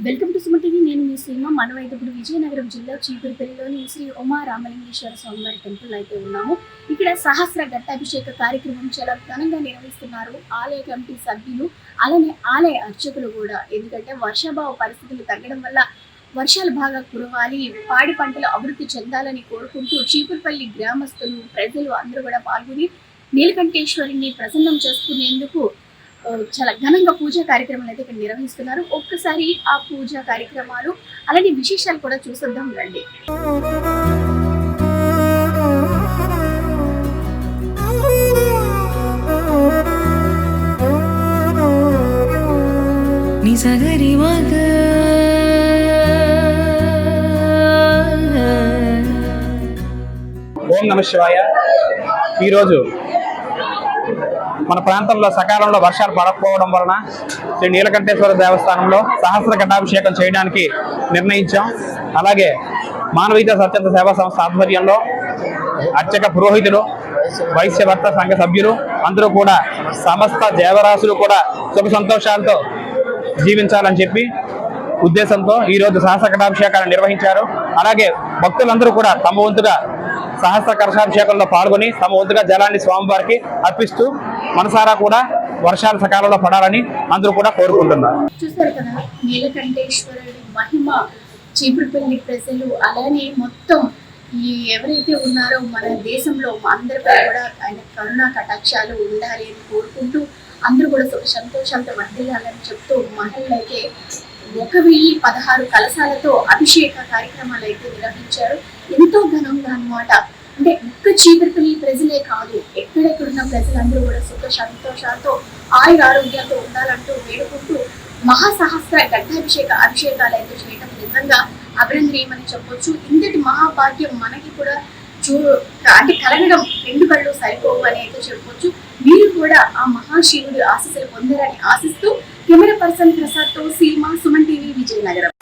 Welcome to Suman TV. నేను మీ శ్రీమా. మనమైతే ఇప్పుడు విజయనగరం జిల్లా చీపురుపల్లిలోని శ్రీ ఉమా రామలింగేశ్వర స్వామివారి టెంపుల్ అయితే ఉన్నాము. ఇక్కడ సహస్ర ఘట్టాభిషేక కార్యక్రమం చాలా ఘనంగా నిర్వహిస్తున్నారు ఆలయ కమిటీ సభ్యులు, అలానే ఆలయ అర్చకులు కూడా. ఎందుకంటే వర్షాభావ పరిస్థితులు తగ్గడం వల్ల వర్షాలు బాగా కురవాలి, పాడి పంటలు అభివృద్ధి చెందాలని కోరుకుంటూ చీపురుపల్లి గ్రామస్తులు, ప్రజలు అందరూ కూడా పాల్గొని నీలకంఠేశ్వరిని ప్రసన్నం చేసుకునేందుకు చాలా ఘనంగా పూజా కార్యక్రమాలు అయితే ఇక్కడ నిర్వహిస్తున్నారు. ఒక్కసారి ఆ పూజా కార్యక్రమాలు అలానే విశేషాలు కూడా చూసొద్దాం రండి. ఓం నమః శివాయ. ఈరోజు మన ప్రాంతంలో సకాలంలో వర్షాలు పడకపోవడం వలన శ్రీ నీలకంఠేశ్వర దేవస్థానంలో సహస్ర ఘటాభిషేకం చేయడానికి నిర్ణయించాం. అలాగే మానవీయ స్వచ్ఛంద సేవా సంస్థ ఆధ్వర్యంలో అర్చక పురోహితులు, వైశ్యభర్త సంఘ సభ్యులు అందరూ కూడా సమస్త దేవరాశులు కూడా సుఖ సంతోషాలతో జీవించాలని చెప్పి ఉద్దేశంతో ఈరోజు సహస్ర ఘటాభిషేకాన్ని నిర్వహించారు. అలాగే భక్తులందరూ కూడా తమ వంతుగా సహస్ర కలశాభిషేకంలో పాల్గొని తమ వంతుగా జలాన్ని స్వామివారికి అర్పిస్తూ మనసారా కూడా వర్షాలు సకాలంలో పడాలని అందరూ కూడా కోరుకుంటున్నారు. చూస్తారు కదా, నీలకంఠేశ్వరుడి మహిమ చీపురుపల్లి ప్రజలు అలానే మొత్తం ఈ ఎవరైతే ఉన్నారో మన దేశంలో అందరిపై కూడా ఆయన కరుణా కటాక్షాలు ఉండాలి అని కోరుకుంటూ అందరూ కూడా సుఖ సంతోషాలతో వర్ధిల్లాలని చెప్తూ మహిళలు అయితే 1016 కలశాలతో అభిషేక కార్యక్రమాలు అయితే నిర్వహించారు. ఎంతో ఘనంగా అన్నమాట. అంటే ఒక్క చీపురుపల్లి ప్రజలే కాదు, ఎక్కడెక్కడున్న ప్రజలందరూ కూడా సుఖ సంతోషాలతో ఆయుర ఆరోగ్యాలతో ఉండాలంటూ వేడుకుంటూ మహాసహస్ర అభిషేకాలు అయితే చేయడం నిజంగా అభినందనీయమని చెప్పొచ్చు. ఇంతటి మహాభాగ్యం మనకి కూడా అంటే కలగడం 2 కళ్ళు సరిపోవు అని అయితే చెప్పొచ్చు. మీరు కూడా ఆ మహాశివుడి ఆశీస్సులు పొందారని ఆశిస్తూ కెమెరా పర్సన్ ప్రసాద్ తో సీమా, సుమన్ టీవీ, విజయనగరం.